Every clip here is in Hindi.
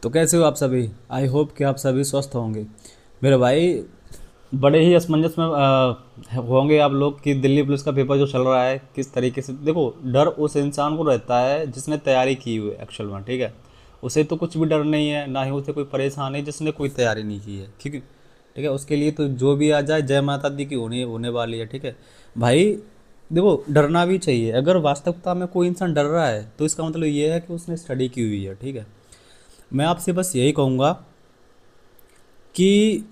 तो कैसे हो आप सभी। आई होप कि आप सभी स्वस्थ होंगे। मेरे भाई, बड़े ही असमंजस में होंगे आप लोग कि दिल्ली पुलिस का पेपर जो चल रहा है किस तरीके से। देखो, डर उस इंसान को रहता है जिसने तैयारी की हुई है एक्चुअल में, ठीक है। उसे तो कुछ भी डर नहीं है, ना ही उसे कोई परेशानी जिसने कोई तैयारी नहीं की है, ठीक है। उसके लिए तो जो भी आ जाए जय माता दी की होने होने वाली है, ठीक है भाई। देखो, डरना भी चाहिए। अगर वास्तविकता में कोई इंसान डर रहा है तो इसका मतलब ये है कि उसने स्टडी की हुई है, ठीक है। मैं आपसे बस यही कहूँगा कि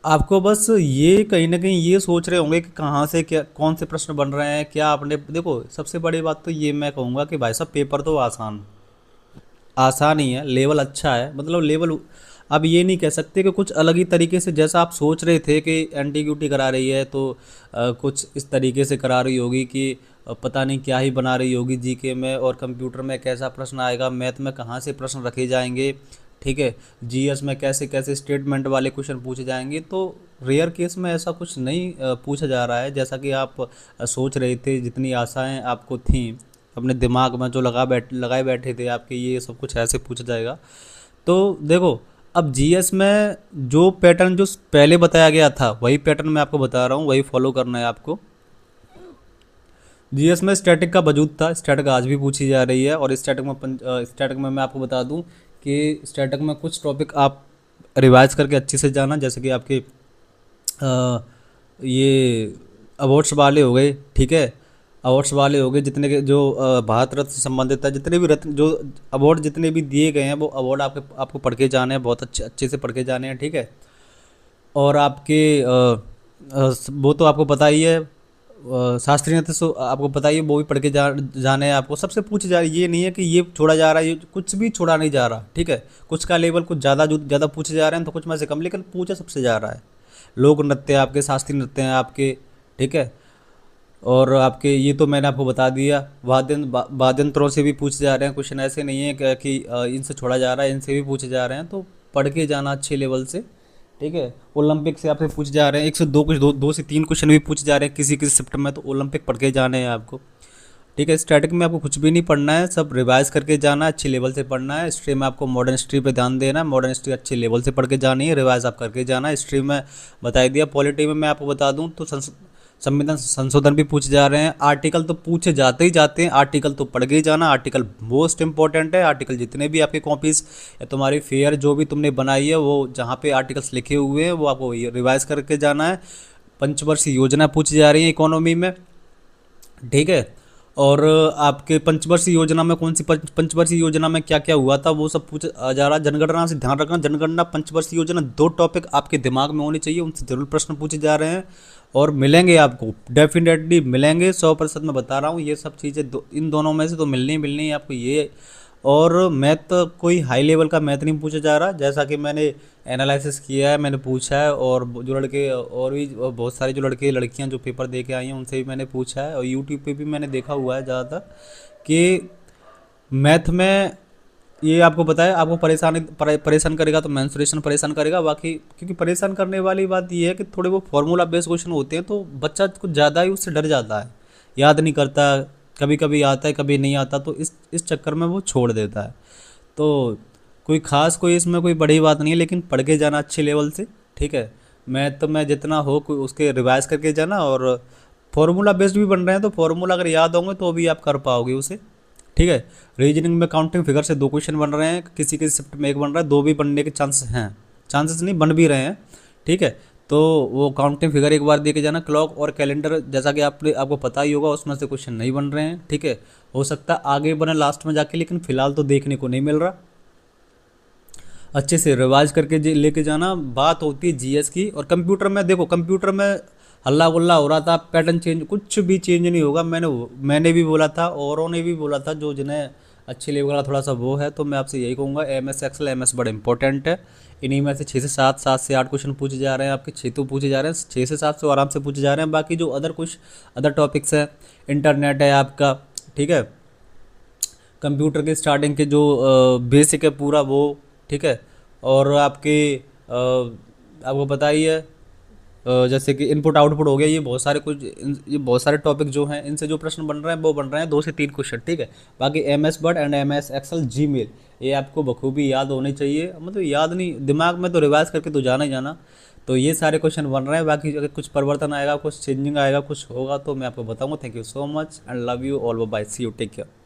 आपको बस ये कहीं ना कहीं ये सोच रहे होंगे कि कहाँ से क्या कौन से प्रश्न बन रहे हैं, क्या आपने देखो। सबसे बड़ी बात तो ये मैं कहूँगा कि भाई साहब, पेपर तो आसान आसान ही है, लेवल अच्छा है, मतलब लेवल। अब ये नहीं कह सकते कि कुछ अलग ही तरीके से, जैसा आप सोच रहे थे कि एनटीक्यूटी करा रही है तो कुछ इस तरीके से करा रही होगी कि पता नहीं क्या ही बना रही होगी जीके में, और कंप्यूटर में कैसा प्रश्न आएगा, मैथ में कहाँ से प्रश्न रखे जाएंगे, ठीक है। जीएस में कैसे कैसे स्टेटमेंट वाले क्वेश्चन पूछे जाएंगे। तो रेयर केस में ऐसा कुछ नहीं पूछा जा रहा है जैसा कि आप सोच रहे थे। जितनी आशाएं आपको थी अपने दिमाग में, जो लगाए बैठे थे आपके, ये सब कुछ ऐसे पूछा जाएगा। तो देखो, अब जीएस में जो पैटर्न जो पहले बताया गया था वही पैटर्न मैं आपको बता रहा हूँ, वही फॉलो करना है आपको। जीएस में स्टैटिक का वजूद था, स्टैटिक आज भी पूछी जा रही है। और स्टैटिक में मैं आपको बता दूं कि स्टैटिक में कुछ टॉपिक आप रिवाइज करके अच्छे से जाना, जैसे कि आपके ये अवार्ड्स वाले हो गए, ठीक है। अवार्ड्स वाले हो गए जितने के जो भारत रत्न से संबंधित है, जितने भी रत्न जो अवार्ड जितने भी दिए गए हैं वो अवार्ड आपको पढ़ के जाने हैं, बहुत अच्छे अच्छे से पढ़ के जाने हैं, ठीक है। और आपके वो तो आपको पता ही है, शास्त्रीय नृत्य आपको पता ही है, वो भी पढ़ के जाने हैं आपको। सबसे पूछे जा रही, ये नहीं है कि ये छोड़ा जा रहा है, ये कुछ भी छोड़ा नहीं जा रहा, ठीक है। कुछ का लेवल कुछ ज़्यादा जो ज़्यादा पूछे जा रहे हैं तो कुछ में से कम, लेकिन पूछा सबसे जा रहा है। लोक नृत्य है आपके, शास्त्रीय नृत्य हैं आपके, ठीक है। और आपके ये तो मैंने आपको बता दिया। वाद्यंत्रों से भी पूछे जा रहे हैं क्वेश्चन, ऐसे नहीं है कि इनसे छोड़ा जा रहा है, इनसे भी पूछे जा रहे हैं। तो पढ़ के जाना अच्छे लेवल से, ठीक है। ओलंपिक से आपसे पूछे जा रहे हैं, एक से दो कुछ दो से तीन क्वेश्चन भी पूछे जा रहे हैं किसी किसी शिफ्ट में, तो ओलंपिक पढ़ के जाने हैं आपको, ठीक है। स्टैटिक में आपको कुछ भी नहीं पढ़ना है, सब रिवाइज करके जाना है, अच्छे लेवल से पढ़ना है। हिस्ट्री में आपको मॉडर्न हिस्ट्री पे ध्यान देना है, मॉडर्न हिस्ट्री अच्छे लेवल से पढ़ के जानी है, रिवाइज आप करके जाना है। हिस्ट्री में बता दिया। पॉलिटी में मैं आपको बता दूं तो संविधान संशोधन भी पूछे जा रहे हैं। आर्टिकल तो पूछे जाते ही जाते हैं, आर्टिकल तो पढ़ के ही जाना। आर्टिकल मोस्ट इंपॉर्टेंट है। आर्टिकल जितने भी आपके कॉपीज या तुम्हारी फेयर जो भी तुमने बनाई है, वो जहाँ पे आर्टिकल्स लिखे हुए हैं वो आपको रिवाइज करके जाना है। पंचवर्षीय योजना पूछी जा रही है इकोनॉमी में, ठीक है। और आपके पंचवर्षीय योजना में कौन सी पंचवर्षीय योजना में क्या क्या हुआ था वो सब पूछ जा रहा है। जनगणना से ध्यान रखना, जनगणना पंचवर्षीय योजना, दो टॉपिक आपके दिमाग में होने चाहिए, उनसे जरूर प्रश्न पूछे जा रहे हैं और मिलेंगे आपको, डेफिनेटली मिलेंगे, 100% मैं बता रहा हूँ। ये सब चीज़ें इन दोनों में से तो मिलनी ही मिलनी है आपको ये। और मैथ तो कोई हाई लेवल का मैथ नहीं पूछा जा रहा, जैसा कि मैंने एनालिसिस किया है, मैंने पूछा है। और जो लड़के और भी बहुत सारे जो लड़के लड़कियां जो पेपर दे के आई हैं उनसे भी मैंने पूछा है, और यूट्यूब पे भी मैंने देखा हुआ है ज़्यादातर कि मैथ में ये आपको पता है, आपको परेशान करेगा तो मेंसुरेशन परेशान करेगा। बाकी क्योंकि परेशान करने वाली बात ये है कि थोड़े वो फॉर्मूला बेस्ड क्वेश्चन होते हैं, तो बच्चा कुछ ज़्यादा ही उससे डर जाता है, याद नहीं करता। कभी कभी आता है, कभी नहीं आता, तो इस चक्कर में वो छोड़ देता है। तो कोई खास कोई इसमें कोई बड़ी बात नहीं है, लेकिन पढ़ के जाना अच्छे लेवल से, ठीक है। मैथ तो मैं जितना हो उसके रिवाइज करके जाना। और फॉर्मूला बेस्ड भी बन रहे हैं, तो फॉर्मूला अगर याद होंगे तो भी आप कर पाओगे उसे, ठीक है। रीजनिंग में काउंटिंग फिगर से दो क्वेश्चन बन रहे हैं, किसी किसी शिफ्ट में एक बन रहा है, दो भी बनने के चांसेस हैं, चांसेस नहीं बन भी रहे हैं, ठीक है। तो वो काउंटिंग फिगर एक बार दे के जाना। क्लॉक और कैलेंडर जैसा कि आपको पता ही होगा, उसमें से क्वेश्चन नहीं बन रहे हैं, ठीक है। हो सकता है आगे बने लास्ट में जाके, लेकिन फिलहाल तो देखने को नहीं मिल रहा। अच्छे से रिवाइज करके लेके जाना। बात होती है जीएस की। और कंप्यूटर में देखो, कंप्यूटर में हल्ला गुल्ला हो रहा था, पैटर्न चेंज, कुछ भी चेंज नहीं होगा। मैंने भी बोला था, औरों ने भी बोला था, जो जिन्हें अच्छे लेवल का थोड़ा सा वो है। तो मैं आपसे यही कहूँगा, M S Excel M S बड़ा इंपॉर्टेंट है। इन्हीं में से 6 से 7, 7 से 8 क्वेश्चन पूछे जा रहे हैं आपके, 6 तो पूछे जा रहे हैं, 6 से 7 तो आराम से पूछे जा रहे हैं। बाकी जो अदर टॉपिक्स हैं, इंटरनेट है आपका, ठीक है। कंप्यूटर के स्टार्टिंग के जो बेसिक है पूरा वो, ठीक है। और आपके आपको पता ही है, जैसे कि इनपुट आउटपुट हो गया, ये बहुत सारे कुछ ये बहुत सारे टॉपिक जो हैं, इनसे जो प्रश्न बन रहे हैं वो बन रहे हैं 2 से 3 क्वेश्चन, ठीक है। बाकी MS Word and MS Excel Gmail, ये आपको बखूबी याद होने चाहिए, मतलब याद नहीं, दिमाग में तो रिवाइज करके तो जाना ही जाना। तो ये सारे क्वेश्चन बन रहे हैं, बाकी अगर कुछ परिवर्तन आएगा, कुछ चेंजिंग आएगा, कुछ होगा तो मैं आपको बताऊंगा। Thank you so much and love you all, bye, see you, take care.